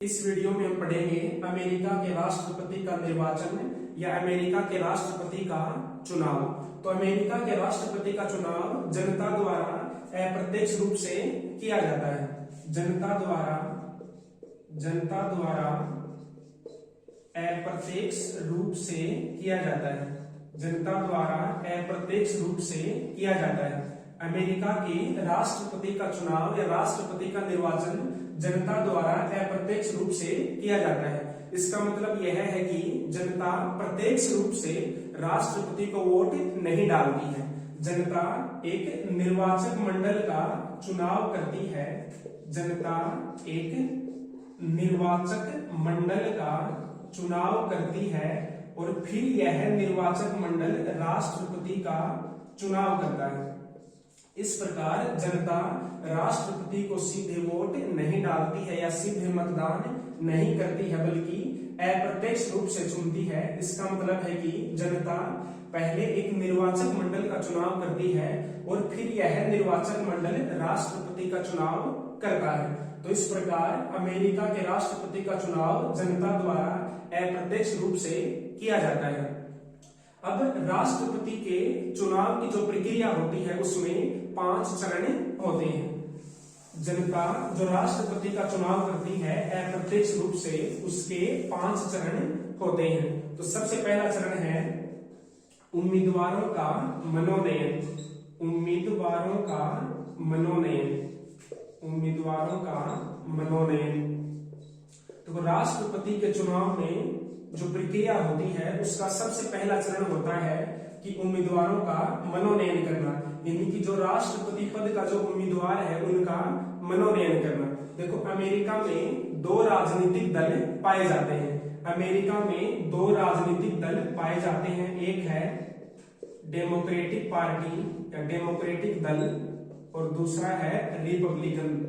इस वीडियो में हम पढ़ेंगे अमेरिका के राष्ट्रपति का निर्वाचन या अमेरिका के राष्ट्रपति का चुनाव। तो अमेरिका के राष्ट्रपति का चुनाव जनता द्वारा अप्रत्यक्ष रूप से किया जाता है। जनता द्वारा अप्रत्यक्ष रूप से किया जाता है। जनता द्वारा अप्रत्यक्ष रूप से किया जाता है। अमेरिका के राष्ट्रपति का चुनाव या राष्ट्रपति का निर्वाचन जनता द्वारा अप्रत्यक्ष रूप से किया जाता है। इसका मतलब यह है कि जनता प्रत्यक्ष रूप से राष्ट्रपति को वोट नहीं डालती है। जनता एक निर्वाचक मंडल का चुनाव करती है। जनता एक निर्वाचक मंडल का चुनाव करती है और फिर यह निर्वाचक मंडल राष्ट्रपति का चुनाव करता है। इस प्रकार जनता राष्ट्रपति को सीधे वोट नहीं डालती है या सीधे मतदान नहीं करती है, बल्कि अप्रत्यक्ष रूप से चुनती है। इसका मतलब है कि जनता पहले एक निर्वाचक मंडल का चुनाव करती है और फिर यह निर्वाचक मंडल राष्ट्रपति का चुनाव करता है। तो इस प्रकार अमेरिका के राष्ट्रपति का चुनाव जनता द्वारा अप्रत्यक्ष रूप से किया जाता है। अब राष्ट्रपति के चुनाव की जो प्रक्रिया होती है उसमें 5 चरण होते हैं। जनता जो राष्ट्रपति का चुनाव करती है अप्रत्यक्ष रूप से, उसके 5 चरण होते हैं। तो सबसे पहला चरण है उम्मीदवारों का मनोनयन। उम्मीदवारों का मनोनयन। उम्मीदवारों का मनोनयन। तो राष्ट्रपति के चुनाव में जो प्रक्रिया होती है उसका सबसे पहला चरण होता है कि उम्मीदवारों का मनोनयन करना, यानी कि जो राष्ट्रपति पद का जो उम्मीदवार है उनका मनोनयन करना। देखो, अमेरिका में 2 राजनीतिक दल पाए जाते हैं। अमेरिका में 2 राजनीतिक दल पाए जाते हैं। एक है डेमोक्रेटिक पार्टी या डेमोक्रेटिक दल और दूसरा है रिपब्लिकन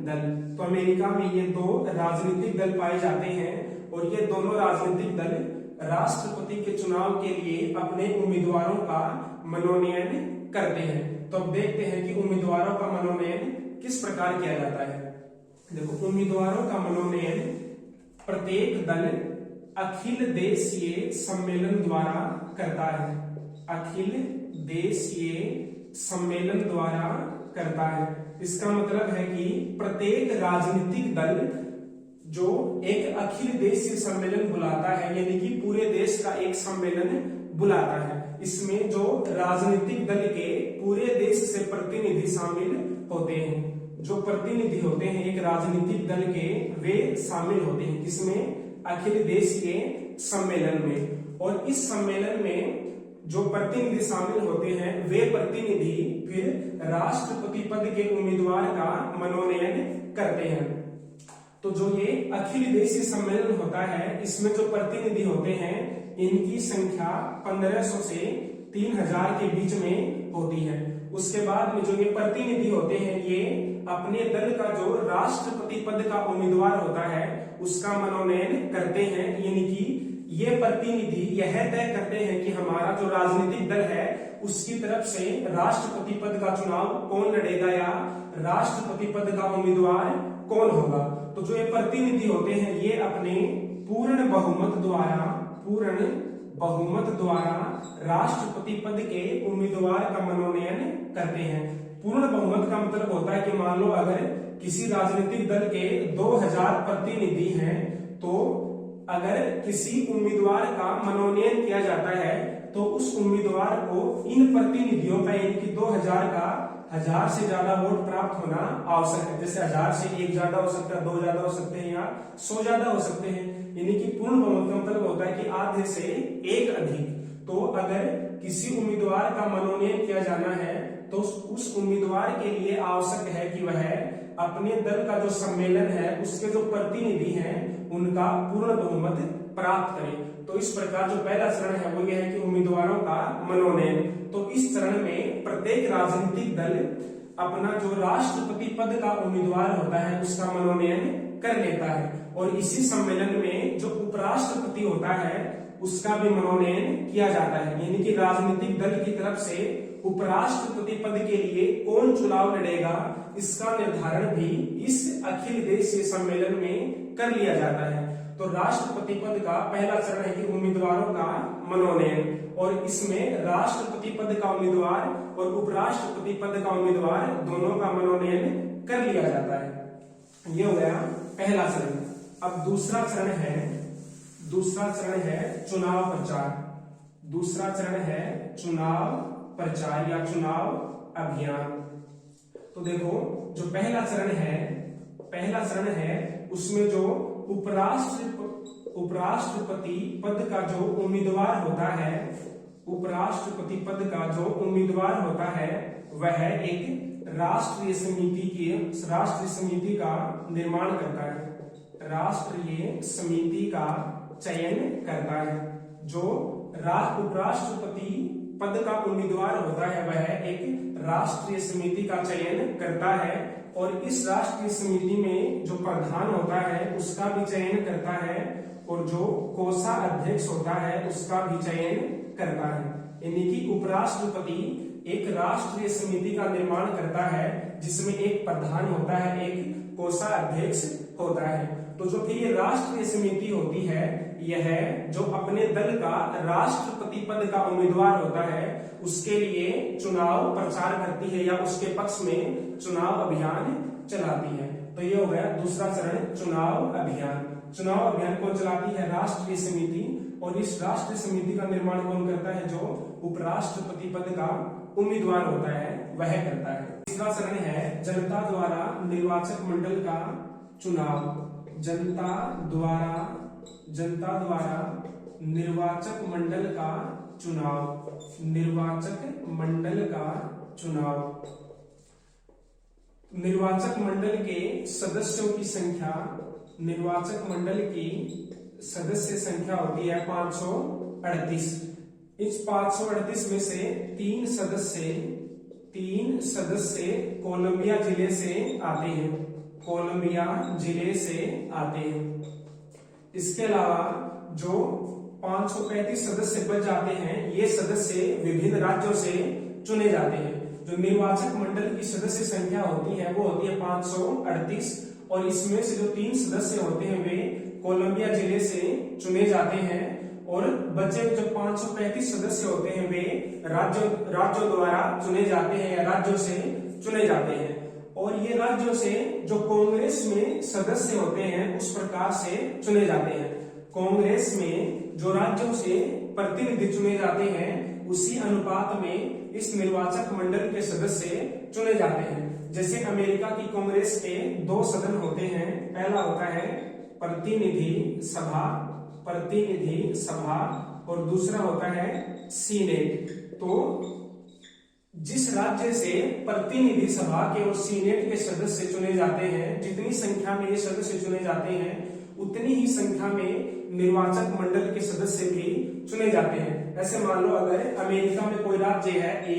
दल। तो अमेरिका में ये 2 राजनीतिक दल पाए जाते हैं और ये दोनों राजनीतिक दल राष्ट्रपति के चुनाव के लिए अपने उम्मीदवारों का मनोनयन करते हैं। तो अब देखते हैं कि उम्मीदवारों का मनोनयन किस प्रकार किया जाता है। देखो, उम्मीदवारों का मनोनयन प्रत्येक दल अखिल देशीय सम्मेलन द्वारा करता है। अखिल देशीय सम्मेलन द्वारा करता है। इसका मतलब है कि प्रत्येक राजनीतिक दल जो एक अखिल देशीय सम्मेलन बुलाता है, यानी कि पूरे देश का एक सम्मेलन बुलाता है। इसमें जो राजनीतिक दल के पूरे देश से प्रतिनिधि शामिल होते हैं। जो प्रतिनिधि होते हैं एक राजनीतिक दल के, वे शामिल होते हैं किसमें? अखिल देशीय सम्मेलन में। और इस सम्मेलन में जो प्रतिनिधि शामिल होते हैं वे प्रतिनिधि फिर राष्ट्रपति पद के उम्मीदवार का मनोनयन करते हैं। तो जो ये अखिल देशीय सम्मेलन होता है इसमें जो प्रतिनिधि होते हैं इनकी संख्या 1500 से 3000 के बीच में होती है। उसके बाद में जो ये प्रतिनिधि होते हैं ये अपने दल का जो राष्ट्रपति पद का उम्मीदवार होता है उसका मनोनयन करते हैं। यानी कि ये प्रतिनिधि यह तय करते हैं कि हमारा जो राजनीतिक दल है उसकी तरफ से राष्ट्रपति पद का चुनाव कौन लड़ेगा या राष्ट्रपति पद का उम्मीदवार कौन होगा। तो जो ये प्रतिनिधि होते हैं ये अपने पूर्ण बहुमत द्वारा राष्ट्रपति पद के उम्मीदवार का मनोनयन करते हैं। पूर्ण बहुमत का मतलब होता है कि मान लो अगर किसी राजनीतिक दल के 2000 प्रतिनिधि हैं तो अगर किसी उम्मीदवार का मनोनयन किया जाता है तो उस उम्मीदवार को इन प्रतिनिधियों का, यानी कि 2000 का 1000 से ज्यादा वोट प्राप्त होना आवश्यक है। जैसे 1000 से 1 ज्यादा हो सकता है, 2 ज्यादा हो सकते हैं या 100 ज्यादा हो सकते हैं। यानी कि पूर्ण बहुमत का मतलब होता है कि आधे से 1 अधिक। तो अगर किसी उम्मीदवार का मनोनयन किया जाना है तो उस उम्मीदवार के लिए आवश्यक है कि वह अपने दल का जो सम्मेलन है उसके जो प्रतिनिधि हैं उनका पूर्ण बहुमत प्राप्त करें। तो इस प्रकार जो पहला चरण है वो यह है कि उम्मीदवारों का मनोनयन। तो इस चरण में प्रत्येक राजनीतिक दल अपना जो राष्ट्रपति पद का उम्मीदवार होता है उसका मनोनयन कर लेता है और इसी सम्मेलन में जो उपराष्ट्रपति होता है उसका भी मनोनयन किया जाता है। यानी कि राजनीतिक दल की तरफ से उपराष्ट्रपति पद के लिए कौन चुनाव लड़ेगा इसका निर्धारण भी इस अखिल देशीय सम्मेलन में कर लिया जाता है। तो राष्ट्रपति पद का पहला चरण है कि उम्मीदवारों का मनोनयन, और इसमें राष्ट्रपति पद का उम्मीदवार और उपराष्ट्रपति पद का उम्मीदवार दोनों का मनोनयन कर लिया जाता है। ये हो गया पहला चरण। अब दूसरा चरण है चुनाव प्रचार। दूसरा चरण है चुनाव प्रचार या चुनाव अभियान। तो देखो जो पहला चरण है उसमें जो उपराष्ट्रपति पद का जो उम्मीदवार होता है, उपराष्ट्रपति पद का जो उम्मीदवार होता है वह एक राष्ट्रीय समिति का निर्माण करता है, राष्ट्रीय समिति का चयन करता है। जो उपराष्ट्रपति पद का उम्मीदवार होता है वह एक राष्ट्रीय समिति का चयन करता है, और इस राष्ट्रीय समिति में जो प्रधान होता है उसका भी चयन करता है, और जो कोषाध्यक्ष होता है उसका भी चयन करता है। यानी कि उपराष्ट्रपति एक राष्ट्रीय समिति का निर्माण करता है जिसमें एक प्रधान होता है, एक कोषाध्यक्ष होता है। तो जो फिर ये राष्ट्रीय समिति होती है यह जो अपने दल का राष्ट्रपति पद का उम्मीदवार होता है उसके लिए चुनाव प्रचार करती है या उसके पक्ष में चुनाव अभियान चलाती है। तो ये हो गया दूसरा चरण चुनाव अभियान। चुनाव अभियान कौन चलाती है? राष्ट्रीय समिति, और इस राष्ट्रीय समिति का निर्माण कौन करता है? जो उपराष्ट्रपति पद का उम्मीदवार होता है वह करता है। तीसरा चरण है जनता द्वारा निर्वाचक मंडल का चुनाव। जनता द्वारा निर्वाचक मंडल का चुनाव। निर्वाचक मंडल का चुनाव। निर्वाचक मंडल के सदस्यों की संख्या, निर्वाचक मंडल की सदस्य संख्या होती है 538। इस 538 में से तीन सदस्य कोलंबिया जिले से आते हैं, कोलंबिया जिले से आते हैं। इसके अलावा जो 535 सदस्य बच जाते हैं ये सदस्य विभिन्न राज्यों से चुने जाते हैं। जो निर्वाचक मंडल की सदस्य संख्या होती है वो होती है 538, और इसमें से जो तीन सदस्य होते हैं वे कोलंबिया जिले से चुने जाते हैं, और बचे जो 535 सदस्य होते हैं वे राज्यों द्वारा चुने जाते हैं या राज्यों से चुने जाते हैं। और ये राज्यों से जो कांग्रेस में सदस्य होते हैं उस प्रकार से चुने जाते हैं। कांग्रेस में जो राज्यों से प्रतिनिधि चुने जाते हैं उसी अनुपात में इस निर्वाचक मंडल के सदस्य चुने जाते हैं। जैसे अमेरिका की कांग्रेस के दो सदन होते हैं, पहला होता है प्रतिनिधि सभा और दूसरा होता है सीनेट। तो जिस राज्य से प्रतिनिधि सभा के और सीनेट के सदस्य चुने जाते हैं, जितनी संख्या में ये सदस्य चुने जाते हैं उतनी ही संख्या में निर्वाचक मंडल के सदस्य भी चुने जाते हैं। ऐसे मान लो अगर अमेरिका में कोई राज्य है ए,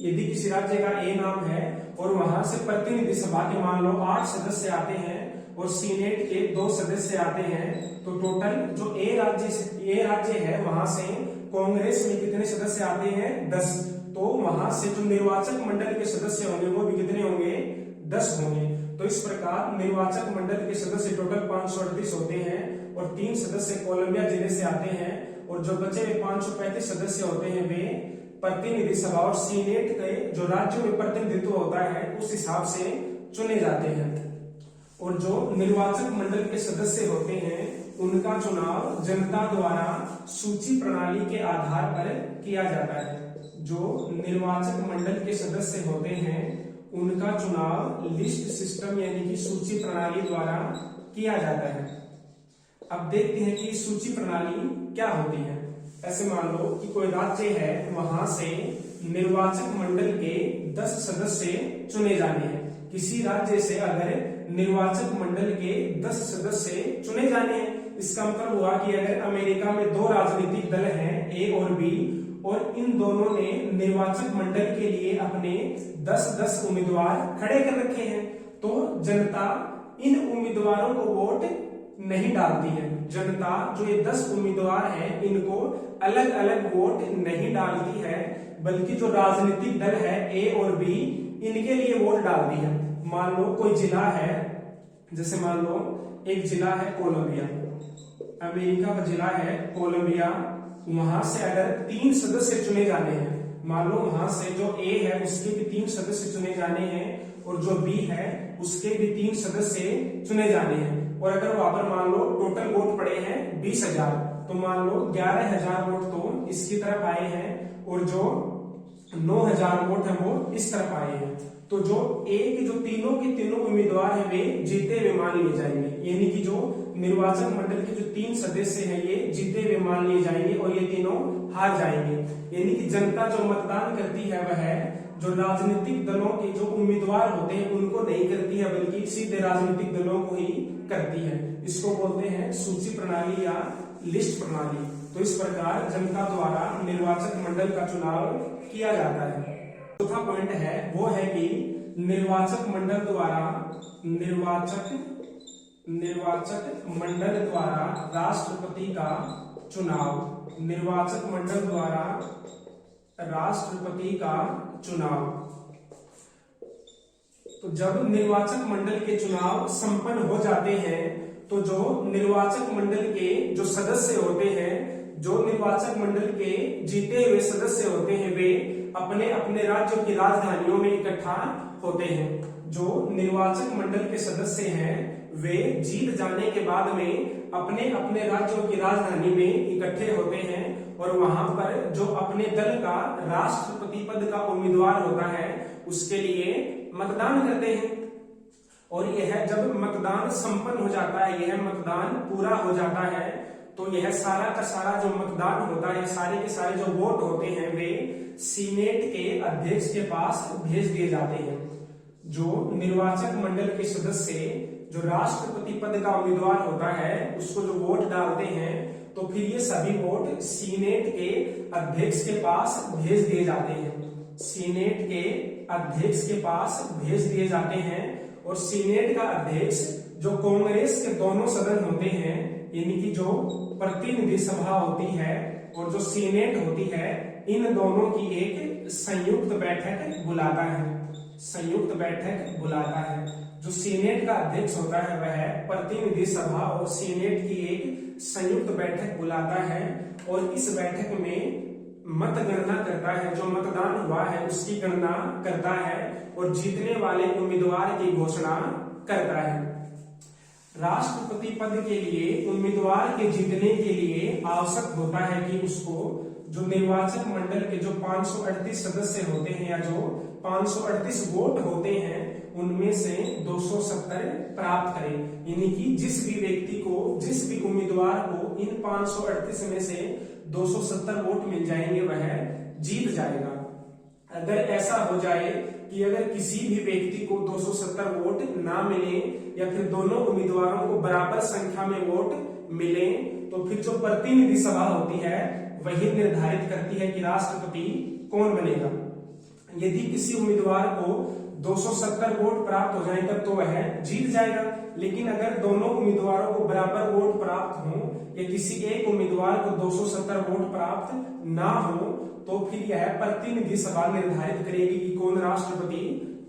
यदि किसी राज्य का ए नाम है और वहां से प्रतिनिधि सभा के मान लो 8 सदस्य आते हैं और सीनेट के 2 सदस्य आते हैं, तो टोटल जो ए राज्य है वहां से कांग्रेस में कितने सदस्य आते हैं? 10। तो वहां से जो निर्वाचक मंडल के सदस्य होंगे वो भी कितने होंगे? 10 होंगे। तो इस प्रकार निर्वाचक मंडल के सदस्य टोटल 538 होते हैं और 3 सदस्य कोलंबिया जिले से आते हैं, और जो बचे हुए 535 सदस्य होते हैं वे प्रतिनिधि सभा और सीनेट के जो राज्यों में प्रतिनिधित्व होता है उस हिसाब से चुने जाते हैं। और जो निर्वाचक मंडल के सदस्य होते हैं उनका चुनाव जनता द्वारा सूची प्रणाली के आधार पर किया जाता है। जो निर्वाचक मंडल के सदस्य होते हैं उनका चुनाव लिस्ट सिस्टम यानी कि सूची प्रणाली द्वारा किया जाता है। अब देखते हैं कि सूची प्रणाली क्या होती है। ऐसे मान लो कि कोई राज्य है, वहां से निर्वाचक मंडल के 10 सदस्य चुने जाने हैं। किसी राज्य से अगर निर्वाचक मंडल के 10 सदस्य चुने जाने हैं, इसका मतलब हुआ कि अगर अमेरिका में 2 राजनीतिक दल हैं ए और बी, और इन दोनों ने निर्वाचक मंडल के लिए अपने 10-10 उम्मीदवार खड़े कर रखे हैं, तो जनता इन उम्मीदवारों को वोट नहीं डालती है। जनता जो ये 10 उम्मीदवार हैं इनको अलग अलग वोट नहीं डालती है, बल्कि जो राजनीतिक दल है ए और बी इनके लिए वोट डालती है। मान लो कोई जिला है, जैसे मान लो एक जिला है कोलंबिया, अमेरिका का जिला है कोलंबिया, वहां से अगर 3 सदस्य चुने जाने हैं, मान लो वहां से जो ए है उसके भी 3 सदस्य चुने जाने हैं और जो बी है उसके भी 3 सदस्य चुने जाने हैं, और अगर वहां पर मान लो टोटल वोट पड़े हैं 20,000, तो मान लो 11,000 वोट तो इसकी तरफ आए हैं और जो 9,000 वोट है वो इस तरफ आए हैं। तो जो ए के जो तीनों के तीनों उम्मीदवार हैं वे जीते हुए मान लिए जाएंगे, यानी कि जो निर्वाचन मंडल के जो 3 सदस्य हैं ये जीते हुए मान लिए जाएंगे और ये तीनों हार जाएंगे। यानी कि जनता जो मतदान करती है वह जो राजनीतिक दलों के जो उम्मीदवार होते हैं उनको नहीं करती है, बल्कि सीधे राजनीतिक दलों को ही करती है। इसको बोलते हैं सूची प्रणाली या लिस्ट प्रणाली। तो इस प्रकार जनता द्वारा निर्वाचक मंडल का चुनाव किया जाता है। चौथा पॉइंट है वो है कि निर्वाचक मंडल द्वारा राष्ट्रपति का चुनाव, निर्वाचक मंडल द्वारा राष्ट्रपति का चुनाव। तो जब निर्वाचक मंडल के चुनाव संपन्न हो जाते हैं तो जो निर्वाचक मंडल के जो सदस्य होते हैं, जो निर्वाचक मंडल के जीते हुए सदस्य होते हैं वे अपने अपने राज्यों की राजधानियों में इकट्ठा होते हैं। जो निर्वाचक मंडल के सदस्य हैं वे जीत जाने के बाद में अपने अपने राज्यों की राजधानी में इकट्ठे होते हैं और वहां पर जो अपने दल का राष्ट्रपति पद का उम्मीदवार होता है उसके लिए मतदान करते हैं। और यह जब मतदान संपन्न हो जाता है, यह मतदान पूरा हो जाता है, तो यह सारा का सारा जो मतदान होता है, सारे के सारे जो वोट होते हैं वे सीनेट के अध्यक्ष के पास भेज दिए जाते हैं। जो निर्वाचक मंडल के सदस्य जो राष्ट्रपति पद का उम्मीदवार होता है उसको जो वोट डालते हैं, तो फिर ये सभी वोट सीनेट के अध्यक्ष के पास भेज दिए जाते हैं। सीनेट के अध्यक्ष के पास भेज दिए जाते हैं और सीनेट का अध्यक्ष जो कांग्रेस के दोनों सदन होते हैं, यानी कि जो प्रतिनिधि सभा होती है और जो सीनेट होती है, इन दोनों की एक संयुक्त बैठक बुलाता है। संयुक्त बैठक बुलाता है। जो सीनेट का अध्यक्ष होता है वह प्रतिनिधि सभा और सीनेट की एक संयुक्त बैठक बुलाता है और इस बैठक में मतगणना करता है। जो मतदान हुआ है उसकी गणना करता है और जीतने वाले उम्मीदवार की घोषणा करता है। राष्ट्रपति पद के लिए उम्मीदवार के जीतने के लिए आवश्यक होता है कि उसको जो निर्वाचक मंडल के जो 538 सदस्य होते हैं या जो 538 वोट होते हैं उनमें से 270 प्राप्त करें। यानी कि जिस भी व्यक्ति को, जिस भी उम्मीदवार को इन 538 में से 270 वोट मिल जाएंगे वह जीत जाएगा। अगर ऐसा हो जाए कि अगर किसी भी व्यक्ति को 270 वोट ना मिले या फिर दोनों उम्मीदवारों को बराबर संख्या में वोट मिले, तो फिर जो प्रतिनिधि सभा होती है वही निर्धारित करती है कि राष्ट्रपति कौन बनेगा। यदि किसी उम्मीदवार को 270 वोट प्राप्त हो जाए तब तो वह जीत जाएगा, लेकिन अगर दोनों उम्मीदवारों को बराबर वोट प्राप्त हो या किसी एक उम्मीदवार को 270 वोट प्राप्त ना हो तो फिर यह प्रतिनिधि सभा निर्धारित करेगी कि कौन राष्ट्रपति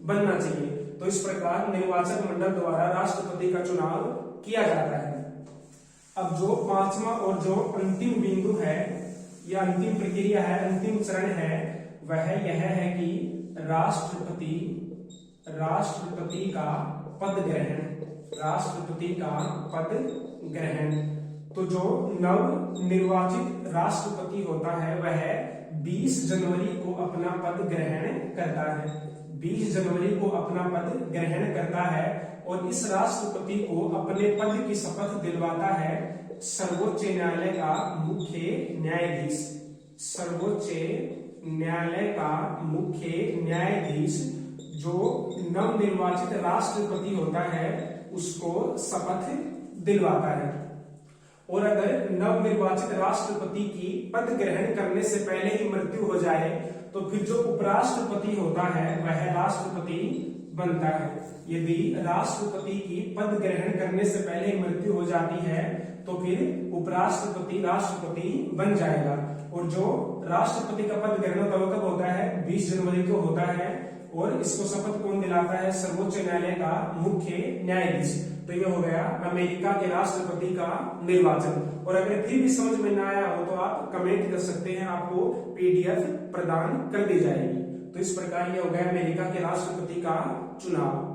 बनना चाहिए। तो इस प्रकार निर्वाचक मंडल द्वारा राष्ट्रपति का चुनाव किया जाता है। अब जो पांचवा और जो अंतिम बिंदु है या अंतिम प्रक्रिया है, अंतिम चरण है, वह यह है कि राष्ट्रपति का पद ग्रहण। राष्ट्रपति का पद ग्रहण। तो जो नव निर्वाचित राष्ट्रपति होता है वह 20 जनवरी को अपना पद ग्रहण करता है। 20 जनवरी को अपना पद ग्रहण करता है और इस राष्ट्रपति को अपने पद की शपथ दिलवाता है सर्वोच्च न्यायालय का मुख्य न्यायाधीश। सर्वोच्च न्यायालय का मुख्य न्यायाधीश जो नवनिर्वाचित राष्ट्रपति होता है उसको शपथ दिलवाता है। और अगर नवनिर्वाचित राष्ट्रपति की पद ग्रहण करने से पहले ही मृत्यु हो जाए तो फिर जो उपराष्ट्रपति होता है वह राष्ट्रपति बनता है। यदि राष्ट्रपति की पद ग्रहण करने से पहले मृत्यु हो जाती है तो फिर उपराष्ट्रपति राष्ट्रपति बन जाएगा। और जो राष्ट्रपति का पद ग्रहण होता है वो कब होता है? 20 जनवरी को होता है। और इसको शपथ कौन दिलाता है? सर्वोच्च न्यायालय का मुख्य न्यायाधीश। तो ये हो गया अमेरिका के राष्ट्रपति का निर्वाचन। और अगर फिर भी समझ में ना आया हो तो आप कमेंट कर सकते हैं, आपको पीडीएफ प्रदान कर दी जाएगी। तो इस प्रकार ये हो गया अमेरिका के राष्ट्रपति का चुनाव।